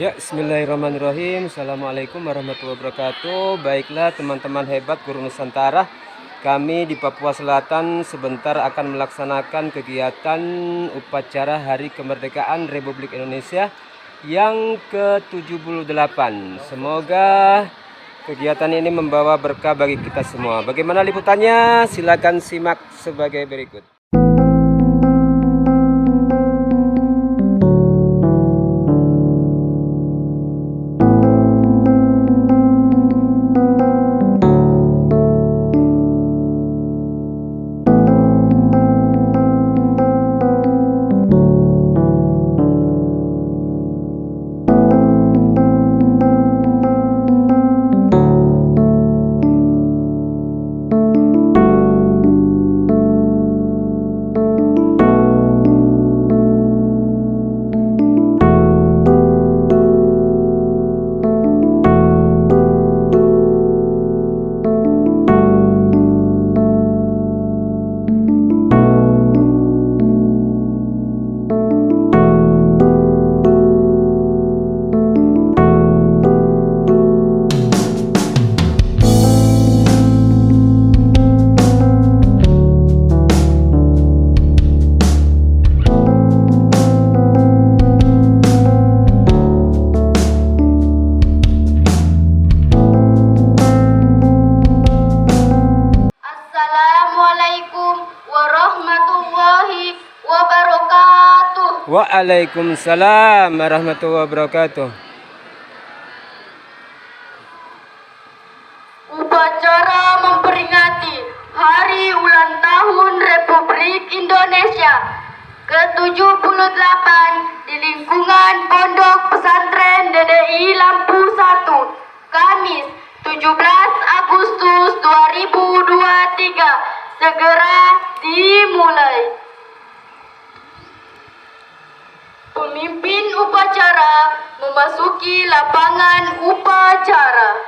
Ya, bismillahirrahmanirrahim. Assalamualaikum warahmatullahi wabarakatuh. Baiklah teman-teman hebat guru Nusantara, kami di Papua Selatan sebentar akan melaksanakan kegiatan upacara Hari Kemerdekaan Republik Indonesia yang ke-78. Semoga kegiatan ini membawa berkah bagi kita semua. Bagaimana liputannya? Silakan simak sebagai berikut. Assalamualaikum warahmatullahi wabarakatuh. Waalaikumsalam warahmatullahi wabarakatuh. Upacara memperingati Hari Ulang Tahun Republik Indonesia ke-78 di lingkungan Pondok Pesantren DDI Lampu 1, Kamis 17 Agustus 2023 segera dimulai. Pemimpin upacara memasuki lapangan upacara.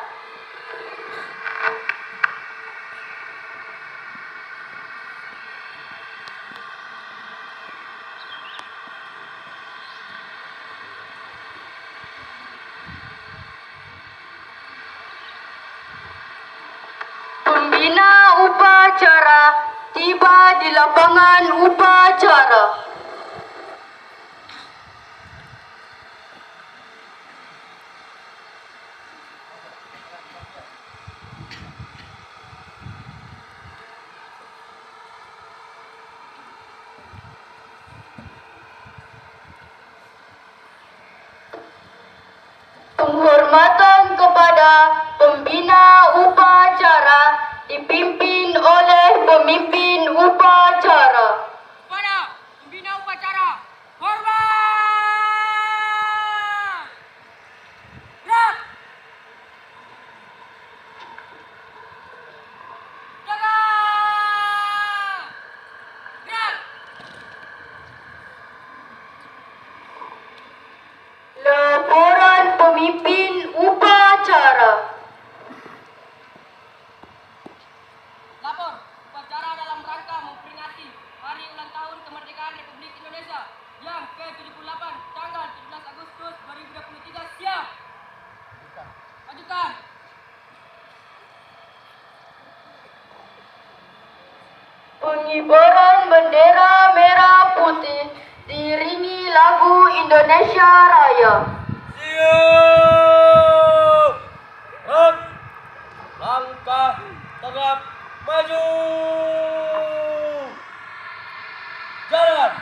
Pembina upacara tiba di lapangan upacara. Penghormatan kepada pembina upacara dipimpin oleh pemimpin upacara. Kepada pembina upacara, hormat! Gerak! Jaga! Gerak! Laporan pemimpin upacara. Lapor, upacara dalam rangka memperingati Hari Ulang Tahun Kemerdekaan Republik Indonesia yang ke-78 tanggal 17 Agustus 2023 siap. Majukan. Pengibaran bendera merah putih diiringi lagu Indonesia Raya. Siap! Gerak! Langkah tegap maju! Jalan!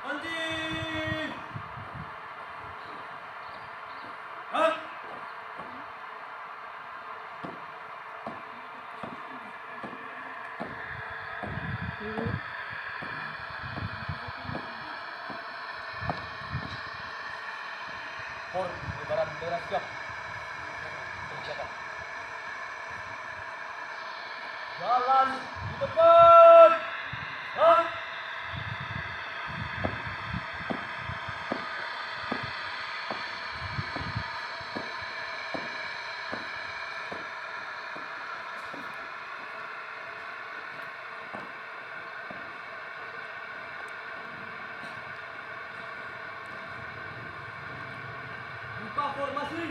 Berhenti! Lapor, pengibaran bendera siap. Jalan di depan. Hah? Buka formasi.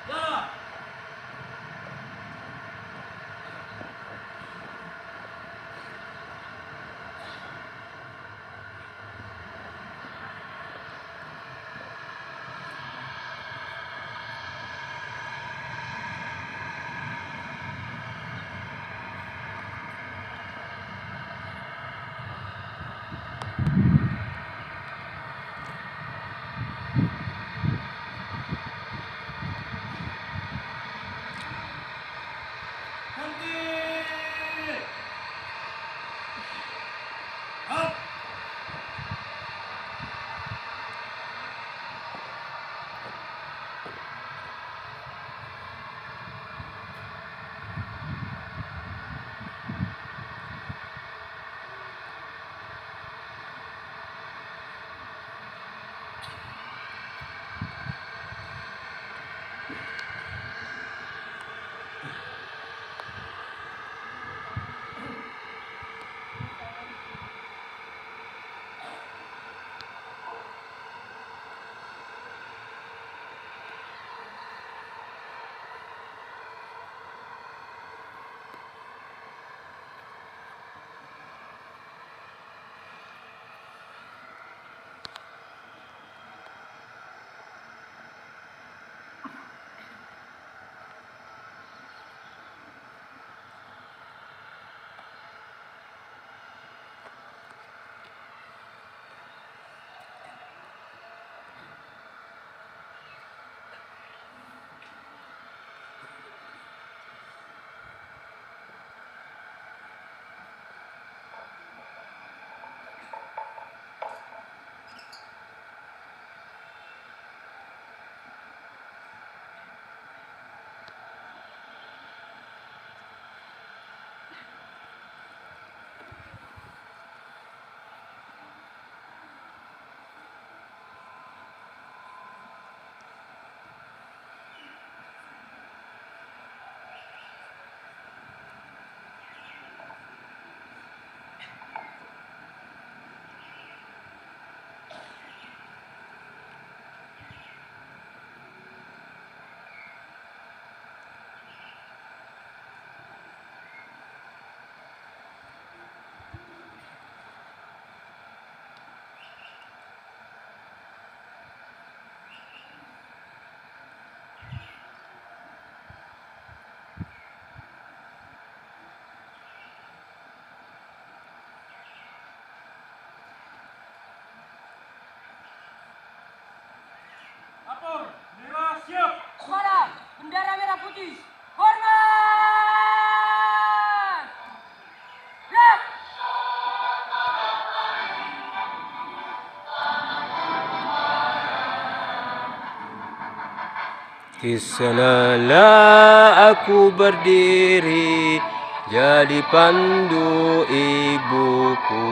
Jalan. Lapor, bendera siap. Semarang, bendera merah putih. Hormat! Gerak! Di sanalah aku berdiri, jadi pandu ibuku.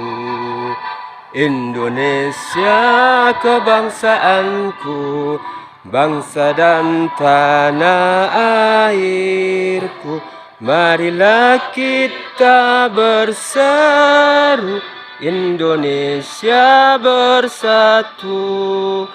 Indonesia kebangsaanku, bangsa dan tanah airku. Marilah kita berseru, Indonesia bersatu.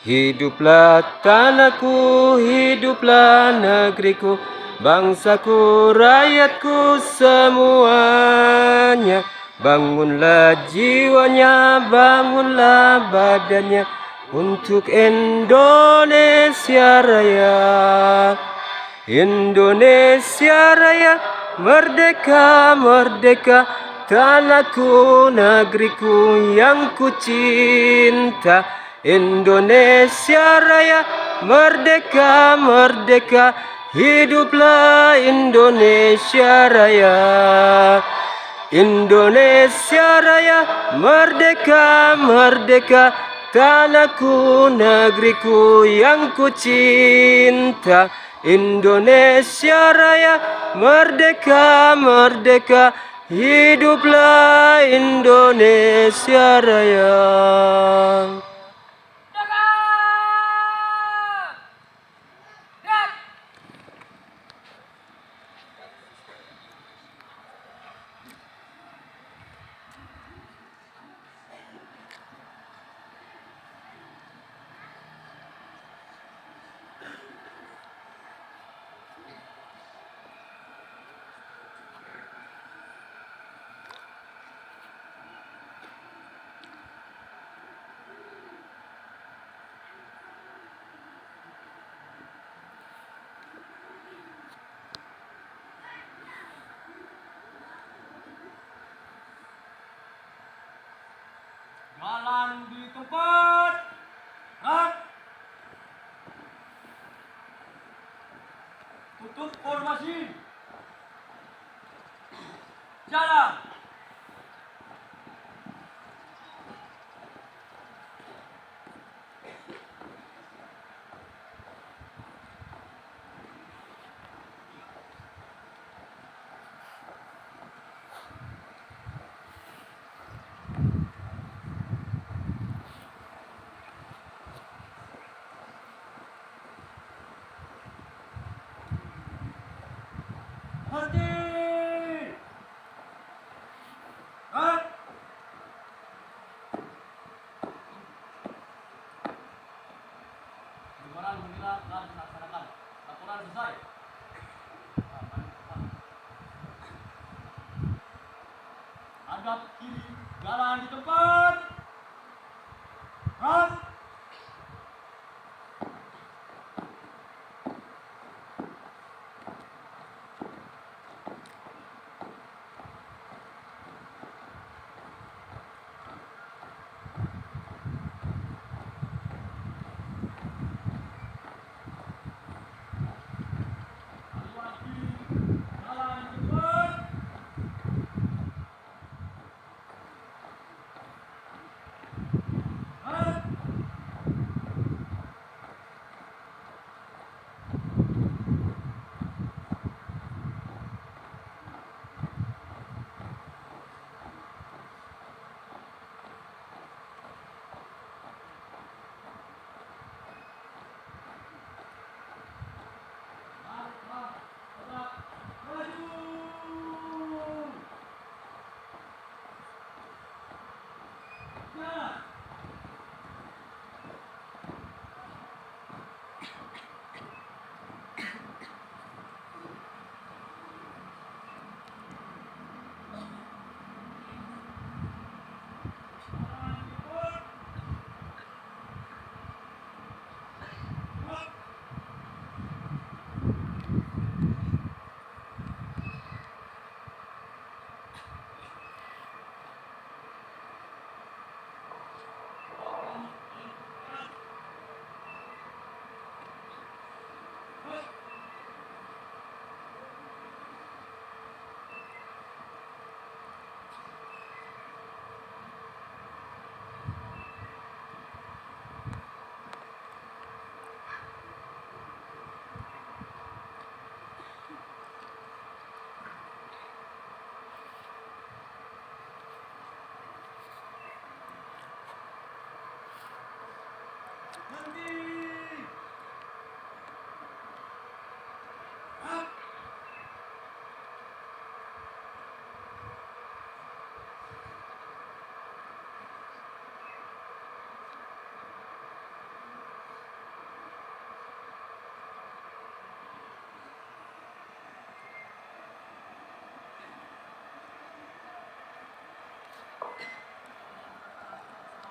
Hiduplah tanahku, hiduplah negeriku, bangsaku, rakyatku semuanya. Bangunlah jiwanya, bangunlah badannya untuk Indonesia Raya. Indonesia Raya, merdeka, merdeka, tanahku, negeriku yang ku cinta. Indonesia Raya, merdeka, merdeka, hiduplah Indonesia Raya. Indonesia Raya, merdeka, merdeka, tanahku, negeriku yang ku cinta. Indonesia Raya, merdeka, merdeka, hiduplah Indonesia Raya. Jalan di tempat. Gerak. Tutup formasi. Jalan. Henti. Gerak. Pengibaran bendera telah dilaksanakan. Laporan selesai. Hadap kiri, jalan di tempat. Gerak.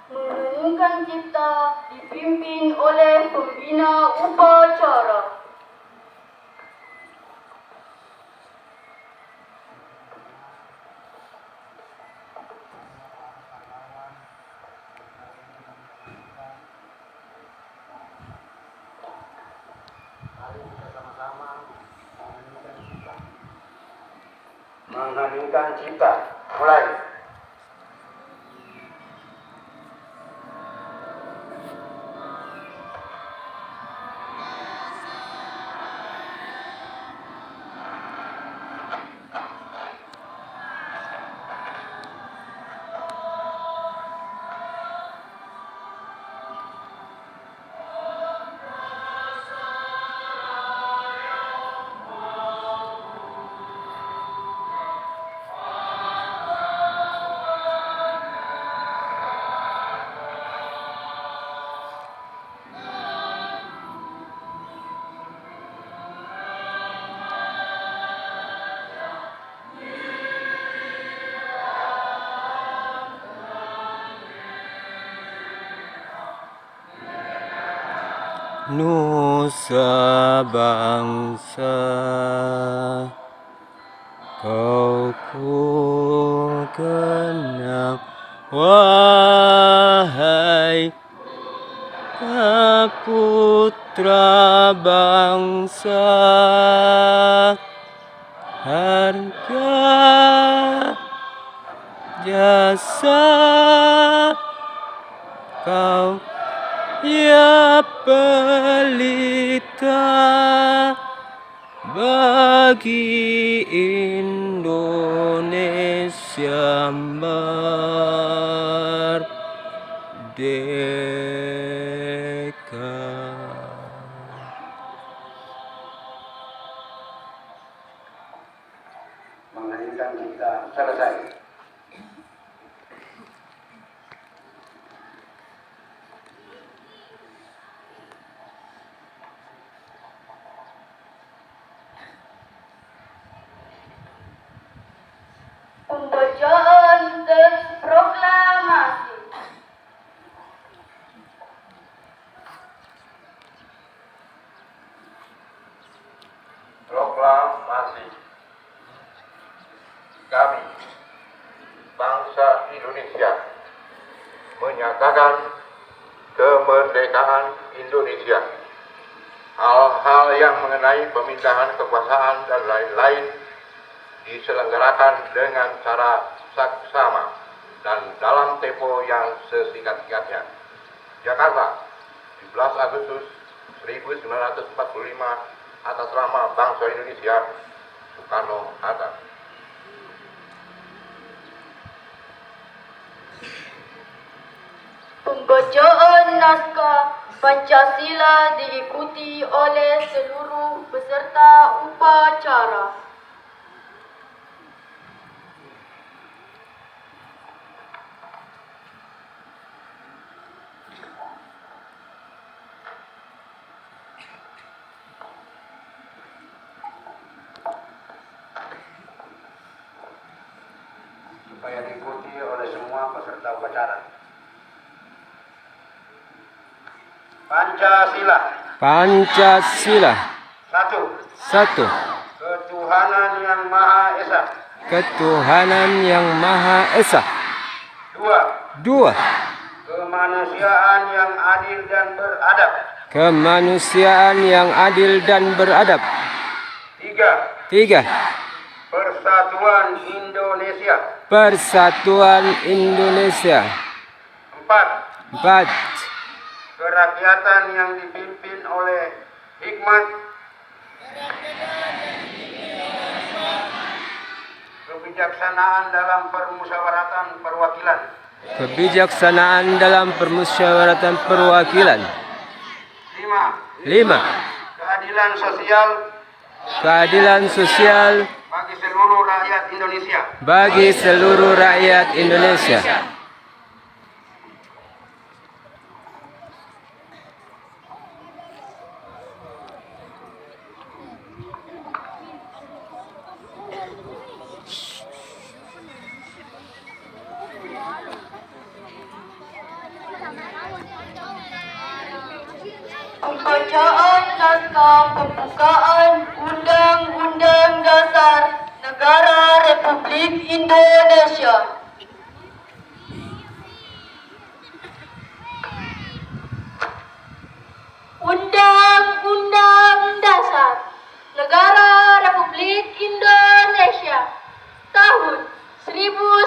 Menenungkan cipta dipimpin oleh pembina upacara. Mari kita sama-sama mengheningkan cipta. Mulai. Nusa bangsa, kau ku kenang, wahai putra bangsa, harga jasa kau ya pelita bagi Indonesia merdeka. Mengeningkan kita selesai. Pembacaan teks proklamasi. Proklamasi. Kami, bangsa Indonesia, menyatakan kemerdekaan Indonesia. Hal-hal yang mengenai pemindahan kekuasaan dan lain-lain diselenggarakan dengan cara saksama dan dalam tempo yang sesingkat-singkatnya. Jakarta, 17 Agustus 1945, atas nama bangsa Indonesia, Soekarno-Hatta. Pembacaan naskah Pancasila diikuti oleh seluruh peserta upacara. Supaya diikuti oleh semua peserta upacara. Pancasila. Pancasila. Satu. 1. Ketuhanan yang Maha Esa. Ketuhanan yang Maha Esa. 2. 2. Kemanusiaan yang adil dan beradab. Kemanusiaan yang adil dan beradab. 3. 3. Persatuan Indonesia. Persatuan Indonesia. 4. 4. Kerakyatan yang dipimpin oleh hikmat, kebijaksanaan dalam permusyawaratan perwakilan. Kebijaksanaan dalam permusyawaratan perwakilan. 5. 5. Keadilan sosial Keadilan sosial bagi seluruh rakyat Indonesia. bagi seluruh rakyat Indonesia. Pembacaan naskah pembukaan Undang-Undang Dasar Negara Republik Indonesia. Undang-Undang Dasar Negara Republik Indonesia tahun 1945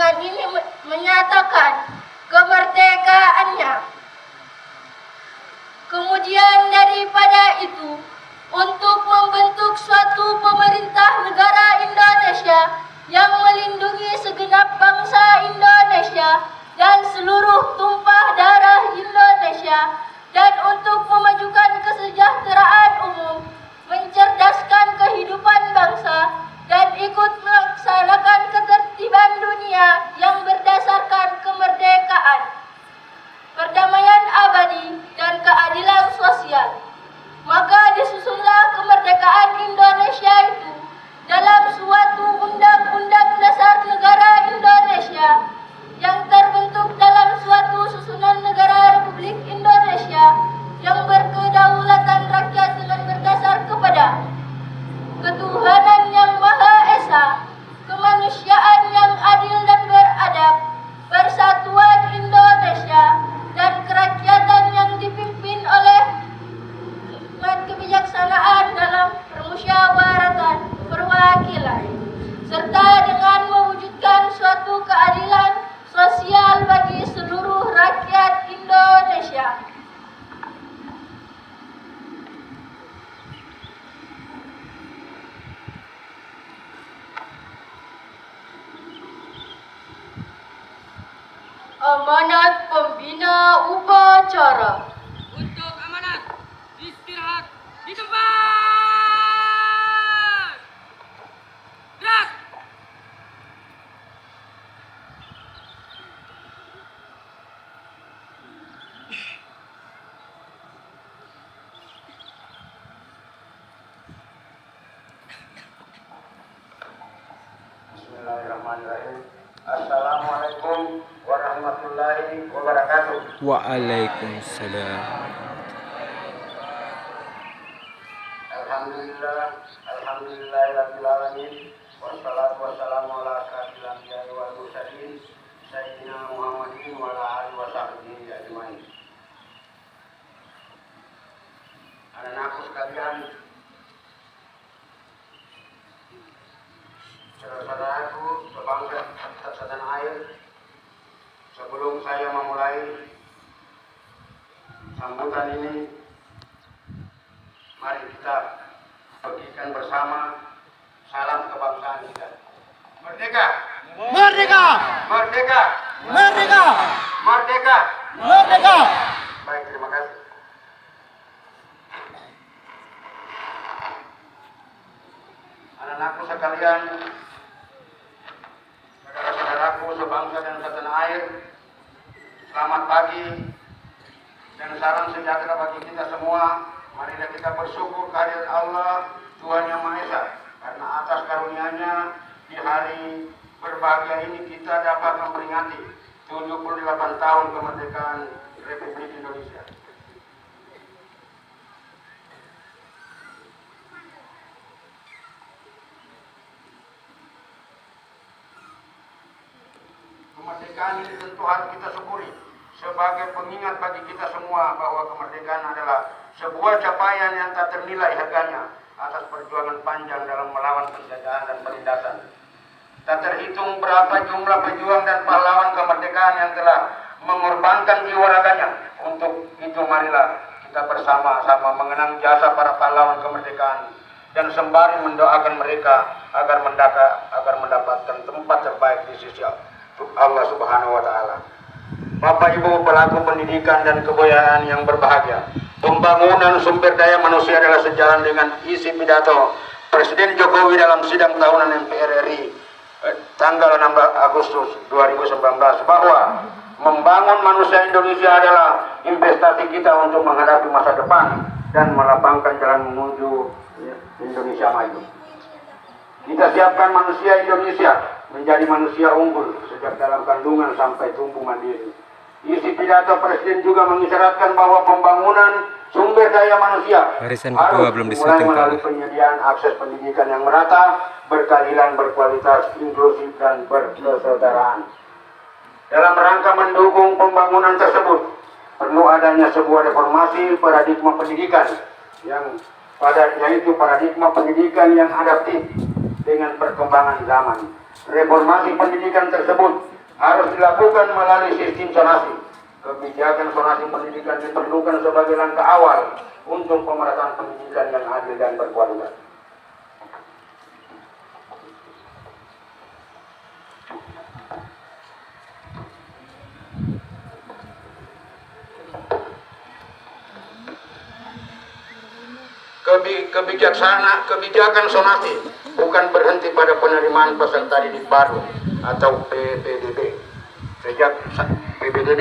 dengan ini menyatakan kemerdekaannya. Kemudian daripada itu, untuk membentuk suatu pemerintah negara Indonesia yang melindungi segenap bangsa Indonesia dan seluruh tumpah darah Indonesia, dan untuk memajukan kesejahteraan umum, mencerdaskan kehidupan bangsa, dan ikut melaksanakan ketertiban dunia yang berdasarkan kemerdekaan, perdamaian abadi, dan keadilan sosial. Maka disusunlah kemerdekaan Indonesia itu dalam suatu undang-undang dasar negara Indonesia yang terbentuk dalam suatu susunan negara Republik Indonesia yang berkedaulatan rakyat dengan berdasar kepada ketuhanan yang Maha Esa, kemanusiaan yang adil dan beradab, persatuan Indonesia, dan kerakyatan yang dipimpin oleh hikmat kebijaksanaan dalam permusyawaratan perwakilan, serta dengan mewujudkan suatu keadilan sosial bagi seluruh rakyat Indonesia. Amanat pembina upacara. Untuk amanat, istirahat di tempat. Gerak. Bismillahirrahmanirrahim. Assalamualaikum warahmatullahi wabarakatuh. Waalaikumsalam. Alhamdulillahirabbil alamin. Wassalatu wassalamu ala asyrofil anbiya'i wal mursalin sayyidina Muhammadin wa ala alihi washabbihi ajmain. Anak-anakku sekalian, saudara-saudaraku sebangsa setanah air, sebelum saya memulai sambutan ini, mari kita bagikan bersama salam kebangsaan kita. Merdeka! Merdeka! Merdeka! Merdeka! Merdeka! Merdeka! Baik, terima kasih. Anak-anakku sekalian, saudara-saudaraku sebangsa dan setanah air, selamat pagi dan salam sejahtera bagi kita semua. Marilah kita bersyukur kehadirat Allah, Tuhan Yang Maha Esa, karena atas karunia-Nya di hari berbahagia ini kita dapat memperingati 78 tahun kemerdekaan Republik Indonesia. Kemerdekaan ini tentu harus kita syukuri sebagai pengingat bagi kita semua bahwa kemerdekaan adalah sebuah capaian yang tak ternilai harganya atas perjuangan panjang dalam melawan penjajahan dan penindasan. Tak terhitung berapa jumlah pejuang dan pahlawan kemerdekaan yang telah mengorbankan jiwa raganya. Untuk itu marilah kita bersama-sama mengenang jasa para pahlawan kemerdekaan dan sembari mendoakan mereka agar mendapatkan tempat terbaik di sisi Allah Subhanahu wa taala. Bapak Ibu pelaku pendidikan dan kebudayaan yang berbahagia, pembangunan sumber daya manusia adalah sejalan dengan isi pidato Presiden Jokowi dalam sidang tahunan MPR RI tanggal 16 Agustus 2019 bahwa membangun manusia Indonesia adalah investasi kita untuk menghadapi masa depan dan melapangkan jalan menuju Indonesia maju. Kita siapkan manusia Indonesia menjadi manusia unggul sejak dalam kandungan sampai tumbuh mandiri. Isi pidato Presiden juga mengisyaratkan bahwa pembangunan sumber daya manusia Barisan harus kedua belum dimulai disetting, melalui Pak. penyediaan akses pendidikan yang merata, berkeadilan, berkualitas, inklusif, dan berkesetaraan. Dalam rangka mendukung pembangunan tersebut, perlu adanya sebuah reformasi paradigma pendidikan yaitu paradigma pendidikan yang adaptif dengan perkembangan zaman. Reformasi pendidikan tersebut harus dilakukan melalui sistem zonasi. Kebijakan zonasi pendidikan diperlukan sebagai langkah awal untuk pemerataan pendidikan yang adil dan berkualitas. Kebijakan zonasi bukan berhenti pada penerimaan peserta didik baru atau PPDB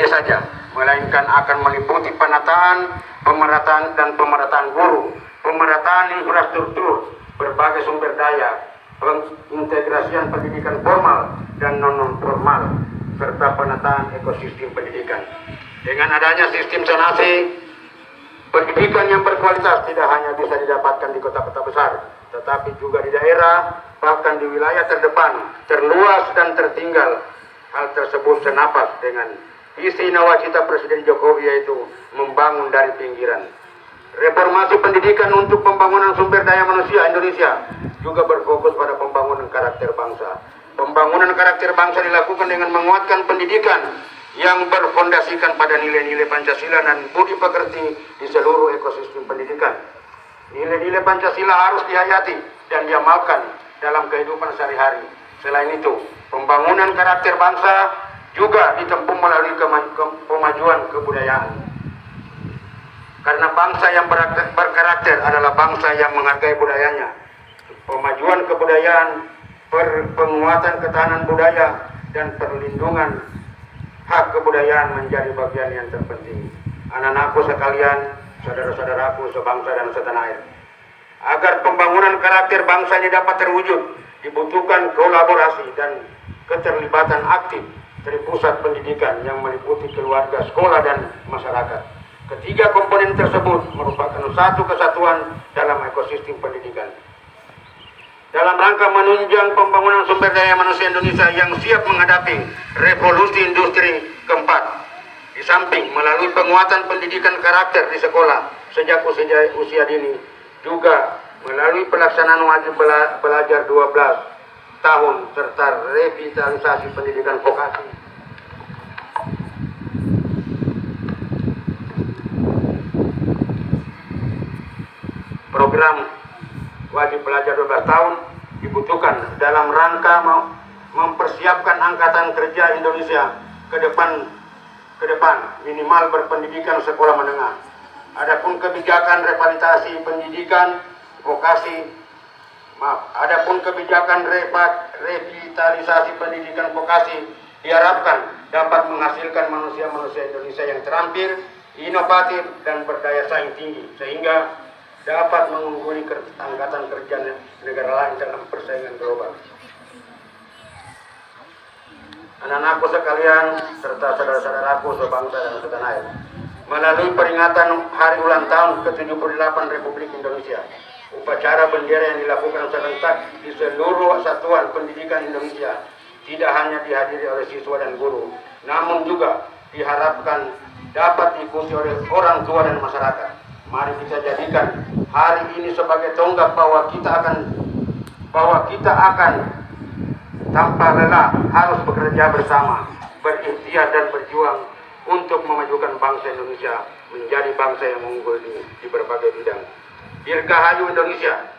saja, melainkan akan meliputi penataan, pemerataan guru, pemerataan infrastruktur, berbagai sumber daya, pengintegrasian pendidikan formal dan non formal, serta penataan ekosistem pendidikan. Dengan adanya sistem zonasi, pendidikan yang berkualitas tidak hanya bisa didapatkan di kota-kota besar, tetapi juga di daerah, bahkan di wilayah terdepan, terluas dan tertinggal. Hal tersebut senapas dengan visi nawacita Presiden Jokowi, yaitu membangun dari pinggiran. Reformasi pendidikan untuk pembangunan sumber daya manusia Indonesia juga berfokus pada pembangunan karakter bangsa. Pembangunan karakter bangsa dilakukan dengan menguatkan pendidikan yang berfondasikan pada nilai-nilai Pancasila dan budi pekerti di seluruh ekosistem pendidikan. Nilai-nilai Pancasila harus dihayati dan diamalkan dalam kehidupan sehari-hari. Selain itu, pembangunan karakter bangsa juga ditempuh melalui pemajuan kebudayaan. Karena bangsa yang berkarakter adalah bangsa yang menghargai budayanya. Pemajuan kebudayaan, penguatan ketahanan budaya, dan perlindungan hak kebudayaan menjadi bagian yang terpenting. Anak-anakku sekalian, saudara-saudaraku sebangsa dan setanah air, agar pembangunan karakter bangsa ini dapat terwujud, dibutuhkan kolaborasi dan keterlibatan aktif dari pusat pendidikan yang meliputi keluarga, sekolah, dan masyarakat. Ketiga komponen tersebut merupakan satu kesatuan dalam ekosistem pendidikan. Dalam rangka menunjang pembangunan sumber daya manusia Indonesia yang siap menghadapi revolusi industri keempat, di samping melalui penguatan pendidikan karakter di sekolah sejak usia dini, juga melalui pelaksanaan wajib belajar 12 tahun serta revitalisasi pendidikan vokasi. Program wajib belajar 12 tahun dibutuhkan dalam rangka mempersiapkan angkatan kerja Indonesia ke depan minimal berpendidikan sekolah menengah. Adapun kebijakan revitalisasi pendidikan vokasi, diharapkan dapat menghasilkan manusia-manusia Indonesia yang terampil, inovatif, dan berdaya saing tinggi, sehingga dapat mengungguli angkatan kerja negara lain dalam persaingan global. Anak-anakku sekalian, serta saudara-saudaraku sebangsa dan setanah air, melalui peringatan Hari Ulang Tahun ke-78 Republik Indonesia, upacara bendera yang dilakukan serentak di seluruh satuan pendidikan Indonesia tidak hanya dihadiri oleh siswa dan guru, namun juga diharapkan dapat diikuti oleh orang tua dan masyarakat. Mari kita jadikan hari ini sebagai tonggak bahwa kita akan tanpa lelah harus bekerja bersama, berikhtiar dan berjuang untuk memajukan bangsa Indonesia menjadi bangsa yang unggul di berbagai bidang. Dirgahayu Indonesia,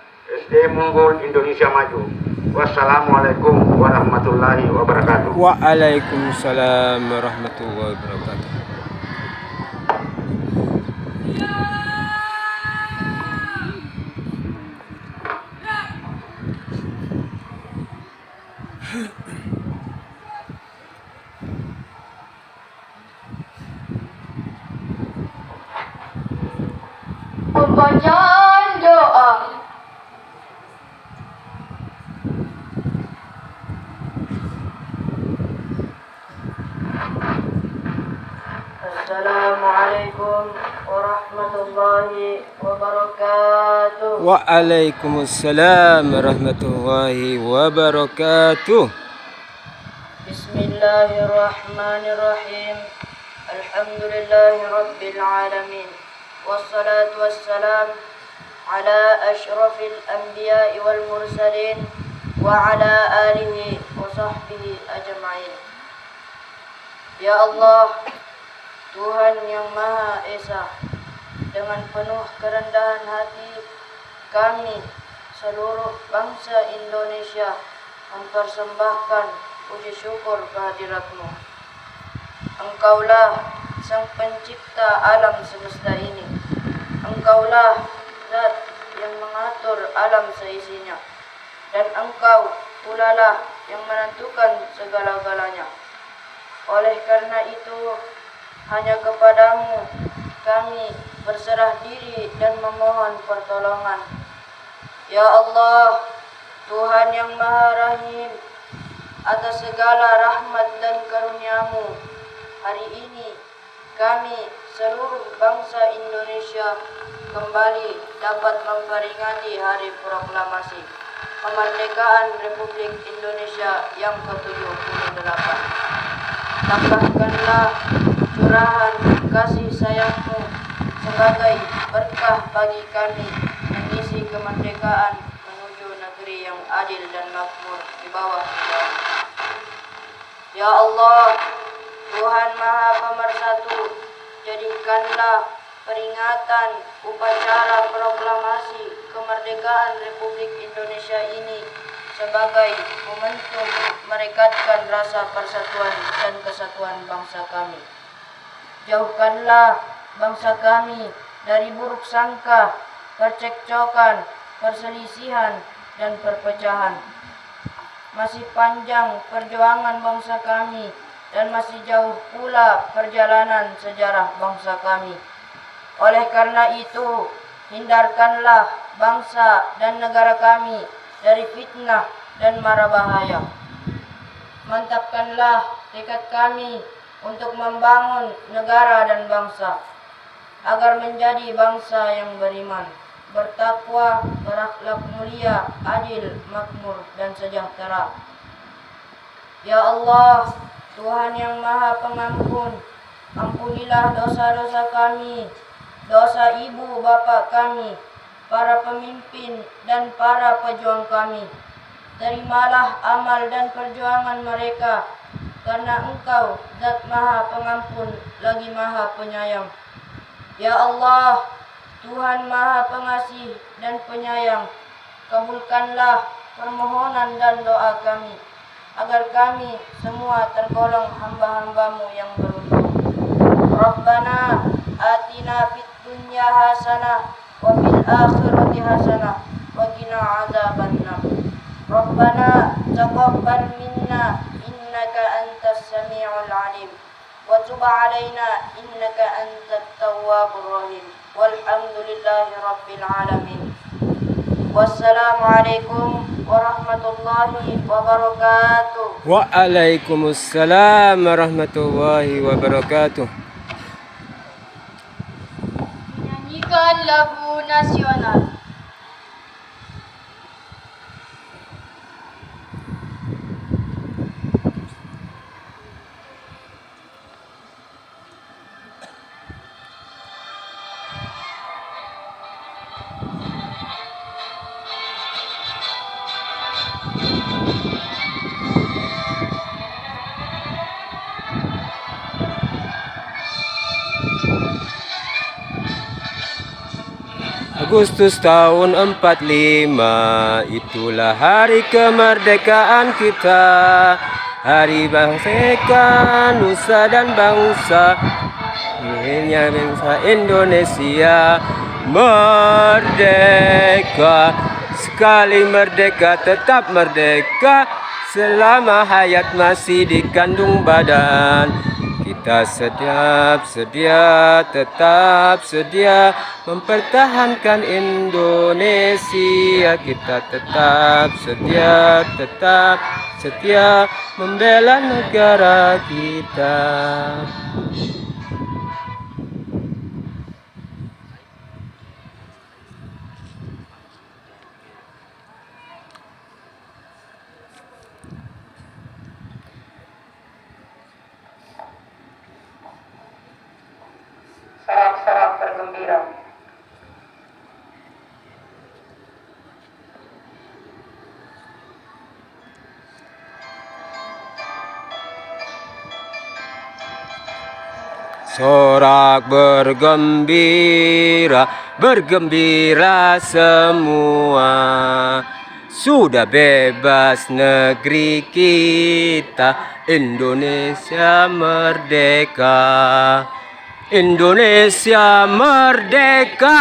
SDM unggul, Indonesia maju. Wassalamualaikum warahmatullahi wabarakatuh. Waalaikumsalam warahmatullahi wabarakatuh. Pembacaan doa. Assalamualaikum warahmatullahi wabarakatuh. Waalaikumsalam warahmatullahi wabarakatuh. Bismillahirrahmanirrahim. Alhamdulillahi rabbil alamin. Wassalatu wassalam ala asyrafil anbiya'i wal mursalin wa ala alihi wa sahbihi ajma'in. Ya Allah, Tuhan yang Maha Esa, dengan penuh kerendahan hati kami seluruh bangsa Indonesia mempersembahkan puji syukur kehadirat-Mu. Engkaulah Sang Pencipta alam semesta ini. Engkaulah Zat yang mengatur alam seisinya. Dan Engkau pula lah yang menentukan segala-galanya. Oleh karena itu, hanya kepadamu kami berserah diri dan memohon pertolongan. Ya Allah, Tuhan yang Maha Rahim, atas segala rahmat dan karunia-Mu, hari ini kami seluruh bangsa Indonesia kembali dapat memperingati Hari Proklamasi Kemerdekaan Republik Indonesia yang ke-78. Tambahkanlah curahan kasih sayang-Mu sebagai berkah bagi kami mengisi kemerdekaan menuju negeri yang adil dan makmur di bawah negara. Ya Allah, Tuhan Maha Pemersatu, jadikanlah peringatan upacara proklamasi kemerdekaan Republik Indonesia ini sebagai momentum merekatkan rasa persatuan dan kesatuan bangsa kami. Jauhkanlah bangsa kami dari buruk sangka, percekcokan, perselisihan, dan perpecahan. Masih panjang perjuangan bangsa kami dan masih jauh pula perjalanan sejarah bangsa kami. Oleh karena itu, hindarkanlah bangsa dan negara kami dari fitnah dan mara bahaya. Mantapkanlah tekad kami untuk membangun negara dan bangsa, agar menjadi bangsa yang beriman, bertakwa, berakhlak mulia, adil, makmur, dan sejahtera. Ya Allah, Tuhan yang Maha Pengampun, ampunilah dosa-dosa kami, dosa ibu bapa kami, para pemimpin dan para pejuang kami. Terimalah amal dan perjuangan mereka, karena Engkau Zat Maha Pengampun lagi Maha Penyayang. Ya Allah, Tuhan Maha Pengasih dan Penyayang, kabulkanlah permohonan dan doa kami, agar kami semua tergolong hamba-hamba-Mu yang beruntung. Rabbana atina fid dunya hasanah wa fil akhirati hasanah wa qina adzabannar. Rabbana taqabbal minna innaka antas samiul alim wa tub alaina innaka antat tawwabur rahim. Walhamdulillahi rabbil alamin. Wassalamualaikum warahmatullahi wabarakatuh. Waalaikumsalam warahmatullahi wabarakatuh. Menyanyikan lagu nasional. Agustus tahun 45, itulah hari kemerdekaan kita. Hari bangsa, nusa dan bangsa, akhirnya bangsa Indonesia merdeka. Sekali merdeka tetap merdeka, selama hayat masih dikandung badan. Kita tetap sedia mempertahankan Indonesia. Kita tetap setia membela negara kita. Sorak-sorak bergembira. Sorak bergembira, bergembira semua. Sudah bebas negeri kita, Indonesia merdeka. Indonesia merdeka,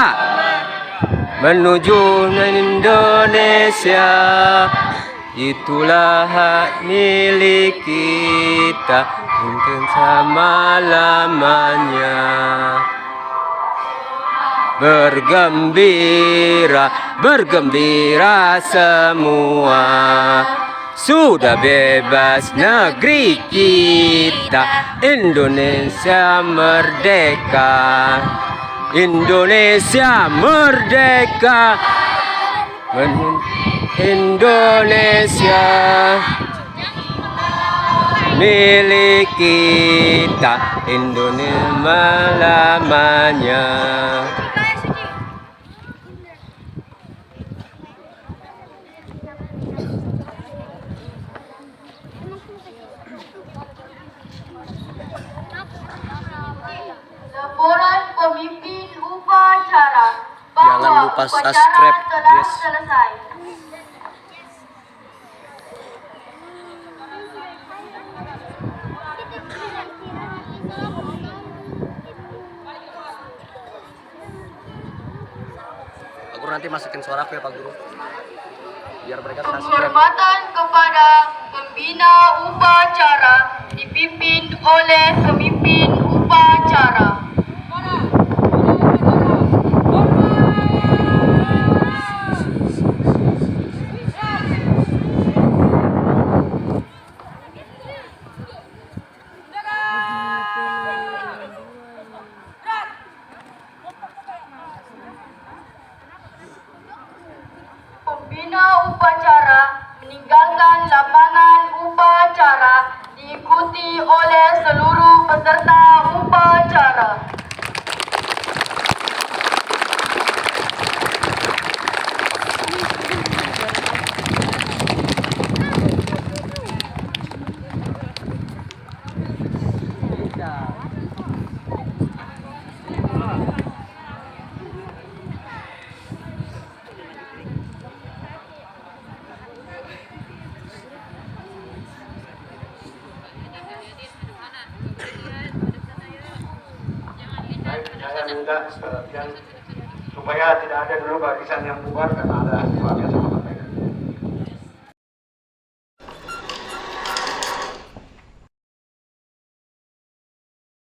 menuju Indonesia. Itulah hak milik kita untuk selama-lamanya. Bergembira, bergembira semua. Sudah bebas negeri kita, Indonesia merdeka. Indonesia merdeka, Indonesia milik kita, Indonesia lamanya. Laporan pemimpin upacara Jangan bahwa lupa upacara subscribe, telah guys. selesai. Pak Guru nanti masukin suara aku ya Pak Guru, biar mereka subscribe. Penghormatan kepada pembina upacara dipimpin oleh pemimpin upacara. Pembina upacara meninggalkan lapangan upacara diikuti oleh seluruh peserta upacara. Saya minta sekalian supaya tidak ada dulu barisan yang bubar karena ada biasa